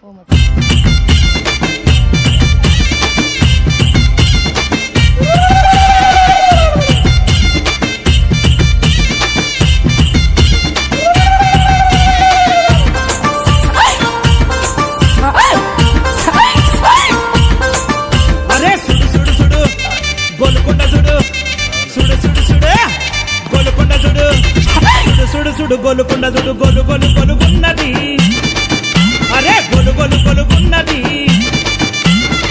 సుడు గొలుకొండ సుడు గొలు గొలు గొలుగున్నది. అరే గొలు గొలు గొలుగున్నది.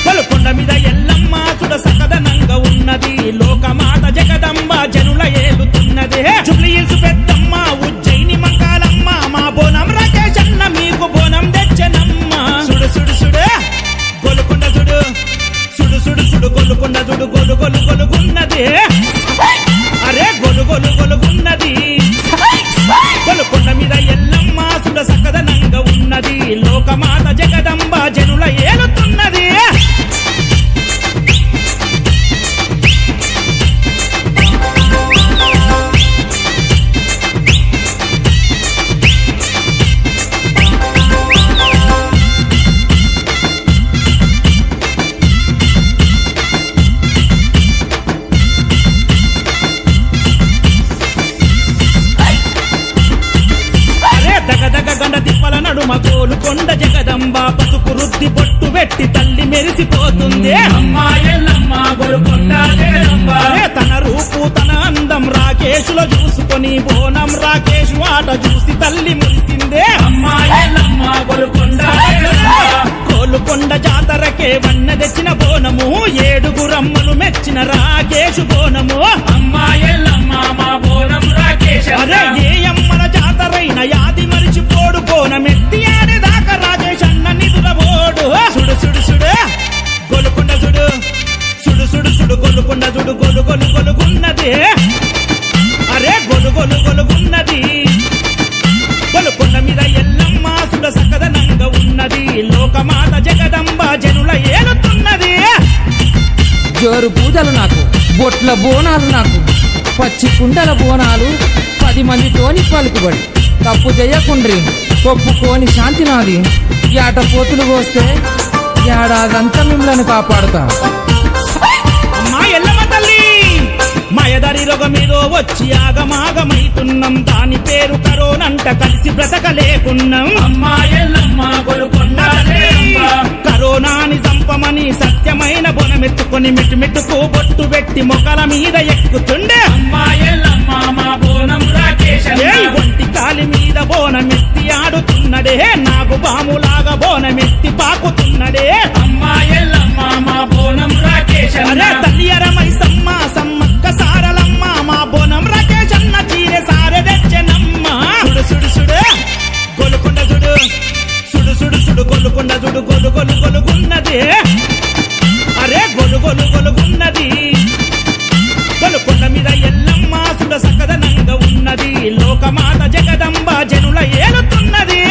గొలుకొండ మీద ఎల్లమ్మ సుడ సకదనంగా ఉన్నది. లోకమాత జగదంబ జనుల ఏలుతున్నది. జుబ్లీహిల్స్ పెద్దమ్మ ఉజ్జయిని మంకాలమ్మ మా బోనం రాకేశన్న మీకు బోనం తెచ్చనమ్మ. సుడు సుడు సుడు గొలుకొండ సుడు సుడు సుడు సుడు గొలుకొండ సుడు గొలు గొలు గొలుగున్నది. అరే గొలు గొలు గొలుగున్నది. గొలుకొండ మీద ఎల్లమ్మ సుడ సకదనంగా ఉన్నది. లోకమాత జగదంబ జనుల ఏలుతున్నది. గోలుకొండ జగదంబ పసుపు రుద్ది బొట్టు పెట్టి తల్లి మెరిసిపోతుంది. అమ్మా ఎల్లమ్మ గోలుకొండ జగదంబ తన రూపు తన అందం రాకేశులో చూసుకొని బోనం రాకేశు ఆట చూసి తల్లి మురిసిందే. అమ్మా ఎల్లమ్మ గోలుకొండ జగదంబ గోలుకొండ జాతరకే వన్న తెచ్చిన బోనము. ఏడుగురమ్మలు మెచ్చిన రాకేశు బోనము. అమ్మా ఎల్లమ్మ మా బోనం రాకేశ. అరే ఏ అమ్మల జాతరైన యాది మరిచిపోడు బోనమెత్తి ఆడేదాకా రాకేశన్న నిదురబోడు. సుడు సుడు సుడు గొలుకొండ సుడు సుడు సుడు సుడు గొలుకొండ సుడు గొలు గొలు గొలుగున్నది. అరే గొలు గొలు గొలుగున్నది. గొలుకొండ మీద ఎల్లమ్మ సుడ సకదనంగా ఉన్నది. లోకమాత జగదంబ జనుల ఏలుతున్నది. జోరు పూజలు నాకు, బొట్ల బోనాలు నాకు, పచ్చి కుండల బోనాలు 10 మందితోని పలుకుబడి. తప్పు చేయకుండ్రి ఒప్పుకోని శాంతి నాది. ఏట పోతులు కోస్తే ఏడాదంతా మిమ్మల్ని కాపాడుతా. అమ్మా ఎల్లమ్మ తల్లి మాయదారి రోగం మీదో వచ్చి ఆగమాగమైతున్నాం. దాని పేరు కరోనంట కలిసి బ్రతకలేకున్నాం. అమ్మా ఎల్లమ్మ గోలుకొండ జగదంబ కరోనాని చంపమని సత్యమైన బోనమెత్తుకొని మెట్టుమెట్టుకు బొట్టు పెట్టి మొక్కల మీద ఎక్కుతుండే. అమ్మా ఎల్లమ్మ మా బోనం రాకేశ. ఒంటి కాలి మీద బోనమెత్తి ఆడుతున్నడే. నాగు బాములాగా బోనమెత్తి పాకుతున్నడే. అమ్మా ఎల్లమ్మ మా బోనం రాకేశ. అరే తల్లి అరమై సమ్మ సమ్మక్క సారలమ్మ మా బోనం రాకేశన్న చీరె సారె తెచ్చనమ్మ. సుడు సుడు సుడు గొలుకొండ సుడు సుడు సుడు సుడు గొలుకొండ సుడు గొలు గొలు గొలుగున్నది. అరే గొలు గొలు గొలుగున్నది. గొలుకొండ మీద ఎల్లమ్మ సుడ సకదనంగా ఉన్నది. లోకమాత జగదంబ జనుల ఏలుతున్నది.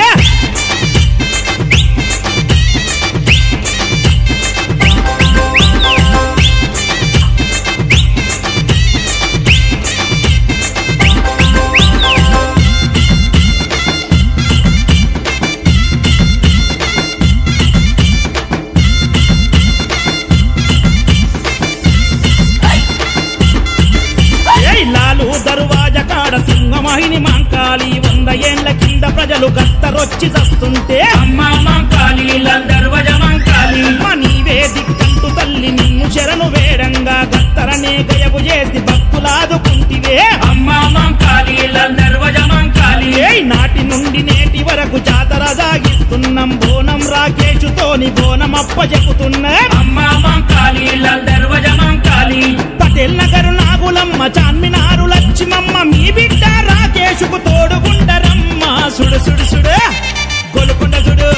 లాలు దర్వాజ కాడ సింహమాహిని మాంకాలి 100 ఏళ్ల కింద ప్రజలు గత్తరొచ్చి చస్తుంటే. అమ్మా మంకాలి లందర్వజ మంకాలి మా నీవే దిక్కంటూ తల్లి నిన్ను శరణు వేడంగా గత్తరనే గయబు చేసి భక్తులాదుకుంటివే. అమ్మా మంకాలి లందర్వజ మంకాలి నాటి నుండి నేటి వరకు జాతర సాగిస్తున్నాం. బోనం రాకేశుతోని బోనం అప్ప చెబుతున్నా. అమ్మా మంకాలి లందర్వజ మంకాలి పటేల్ నగరు నాగులమ్మ చాన్మినారు లక్ష్మమ్మ మీ బిడ్డ రాకేశుకు తోడుగుండరమ్మ. సుడు సుడు సుడు గొలుకొండ సుడు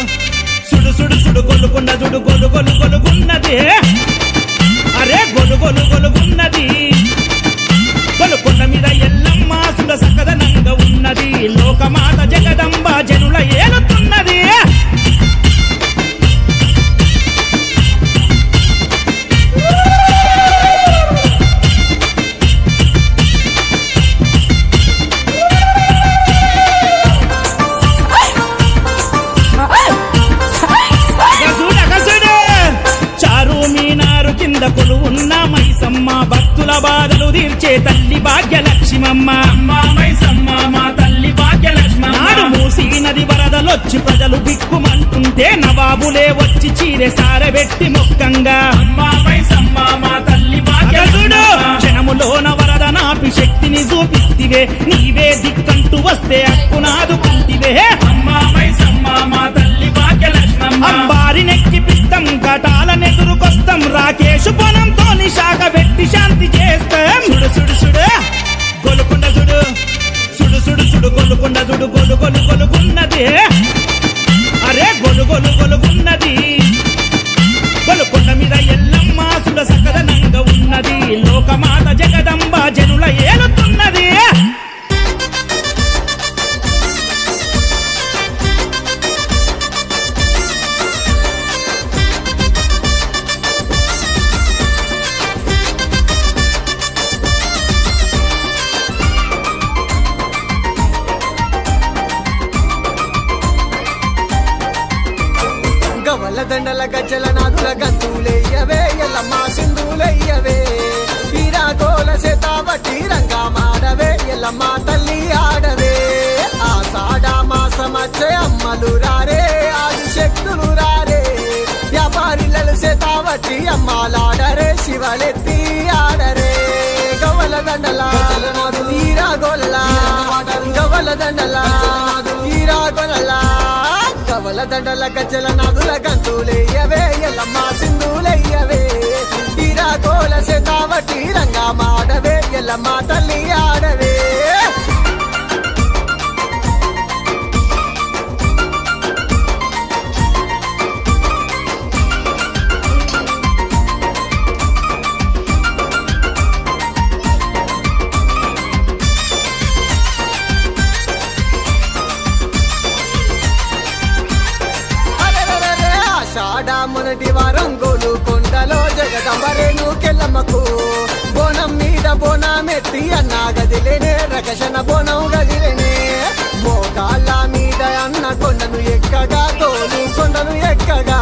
సుడు సుడు సుడు గొలుకొండ సుడు గొలు గొలు గొలుగున్నది. అరే గొలు గొలు గొలుగున్నది. గొలుకొండ మీద ఎల్లమ్మ సుడ సకదనంగా ఉన్నది. లోకమాత జగదంబ జనుల ఏలుతున్నది. బాధలు తీర్చే తల్లి భాగ్యలక్ష్మమ్మ అమ్మా మైసమ్మ మా తల్లి భాగ్యలక్ష్మమ్మ నాడు మూసీ నది వరదలొచ్చి ప్రజలు బిక్కుమంటుంటే నవాబులే వచ్చి చీరె సారబెట్టి మొక్కంగా అమ్మా మైసమ్మ మా తల్లి అగసుడు భాగ్యలక్ష్మమ్మ క్షణములోన వరద నాపి శక్తిని చూపిస్తివే నీవే దిక్కంటూ వస్తే అక్కునాదుకుంటివే అమ్మా మైసమ్మ మా తల్లి భాగ్యలక్ష్మమ్మ అంబారి నెక్కి పిస్తం ఘటాలనెదురుకొస్తాం రాకేషు పొనంతో శాఖ పెట్టి శాంతి చేస్తాం సుడు సుడు సుడు గొలుకొండ సుడు సుడు సుడు సుడు గొలుకొండ సుడు గొలు గొలు గొలుగున్నది అరే గొలు గొలు గొలుగున్నది గొలుకొండ మీద ఎల్లమ్మ సుడ సకదనంగా ఉన్నది లోకమాత జగదంబ జనుల ఏలుతున్నది గవల దండల గజ్జల నాదుల గంతులయ్యవే ఎల్లమ్మ సింధులయ్యవే ఈరాగోల సేతావటి రంగా మాడవే ఎల్లమ్మ తల్లి ఆడవే ఆషాఢ మాసమచ్చే అమ్మలు రారే ఆది శక్తులు రారే వ్యాపారిలలు సేతావటి అమ్మాలాడరే శివలెత్తి ఆడరే గవల దండల ఈరాగోల గవల దండల ఈరాగోల గవల దండల గజ్జల నాదుల గంతులయ్యవే ఎల్లమ్మ సింధులయ్యవే ఈరాగోల సేతావటి రంగా మాడవే ఎల్లమ్మ తల్లి ఆడవే అరెరెరెరె, ఆషాఢ మొదటి వారం గోలుకొండలో జగదంబరేను కెల్లమ్మకు బోనం మీద బోనమెత్తి అన్న గదిలేనే రకషణ బోనం గదిలేనే మోకాళ్ళ మీద అన్న కొండను ఎక్కగా తోలు కొండను ఎక్కగా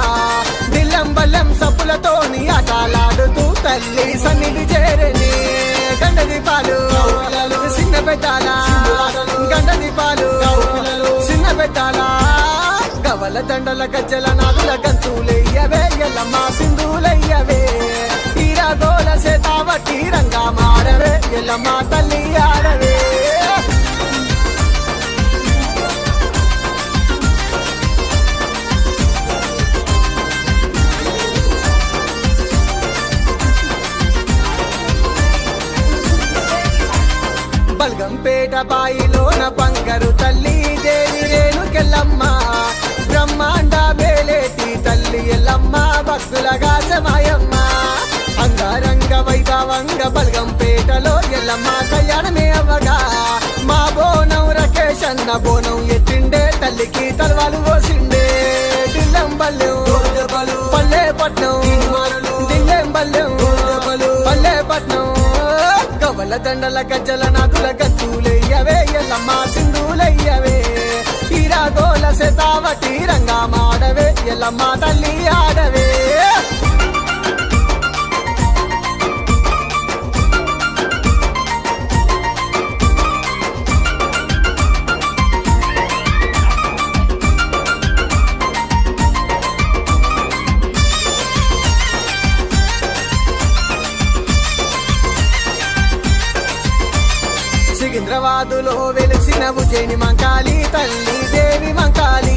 దిల్లం బల్లెం సప్పులతోని ఆటలాడుతూ తల్లి సన్నిధి చేరని గండ దీపాలు చిన్న పెట్టాల గండ దీపాలు చిన్న పెట్టాల గవల దండల గజ్జల నాదుల గంతులయ్యవే ఎల్లమ్మ సింధులయ్యవే ఈరాగోల సేతావటి రంగా మాడవే ఎల్లమ్మ తల్లి ఆడవే బల్గంపేట బాయిలోన బంగారు తల్లి దేవి రేణుకెల్లమ్మ బ్రహ్మాండ వేలేటి తల్లి ఎల్లమ్మ భక్తులగా సమాయమ్మ అంగరంగ వైభవంగ బల్గంపేటలో ఎల్లమ్మ కళ్యాణమే అవ్వగా మా బోనం రకేష్ అన్న బోనం ఎత్తిండే తల్లికి తలవాలు పోసిండే దిల్లం బల్లెం పల్లె పట్నం దిల్లెం బల్లెం పల్లె పట్నం గవల దండల గజ్జల నాదుల గంతులయ్యవే ఎల్లమ్మ సింధులయ్యవే ఈరాగోల సేతావటి రంగా మాడవే ఎల్లమ్మ తల్లి ఆడవే సికింద్రాబాదులో వెలిసిన ఉజ్జయిని మంకాళి తల్లి దేవి మంకాళి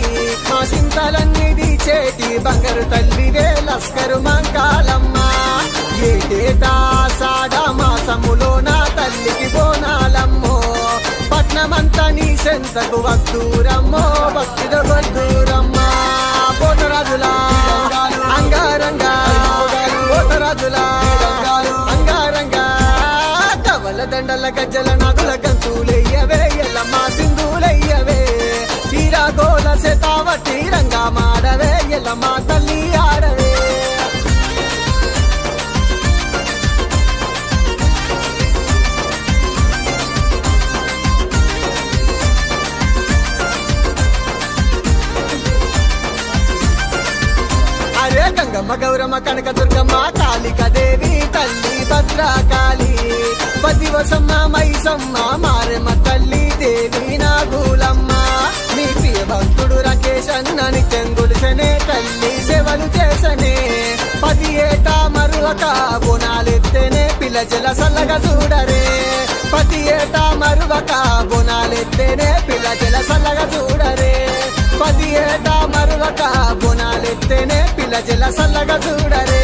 మా సింతలన్నీ దీచేటి బంగారు తల్లివే లస్కరు మంకాళమ్మ ఏటేటా సాడా మాసములో నా తల్లికి బోనాలమ్మో పట్నమంతా నీ సెంతకు వద్దూరమ్మో భక్తితో వద్దూరమ్మ పోతరాజులా అంగారంగా పోతరాజులా అంగారంగా గవల దండల గజ్జల నాదుల గంతులయ్యవే ఎల్లమ్మ సింధులయ్యవే ఈరాగోల సేతావటి రంగా మాడవే ఎల్లమ్మ తల్లి ఆడవే అరే గంగ గంగమ్మ గౌరమ్మ కనక దుర్గమ్మ కాళిక దేవి తల్లి భద్రకాళి పతివసమ్మ మైసమ్మ మారెమ్మ తల్లి దేవి నాగులమ్మ మీ ప్రియ భక్తుడు రాకేష్ అన్న నిత్యం గుడిసెనే తల్లి సేవలు చేసనే 10 ఏటా మరువక బోనాలెత్తేనే పిల్ల జల సల్లగా చూడరే 10 ఏటా మరువక బోనాలెత్తేనే పిల్ల జల సల్లగా చూడరే 10 ఏటా మరువక బోనాలెత్తేనే పిల్ల జల సల్లగా చూడరే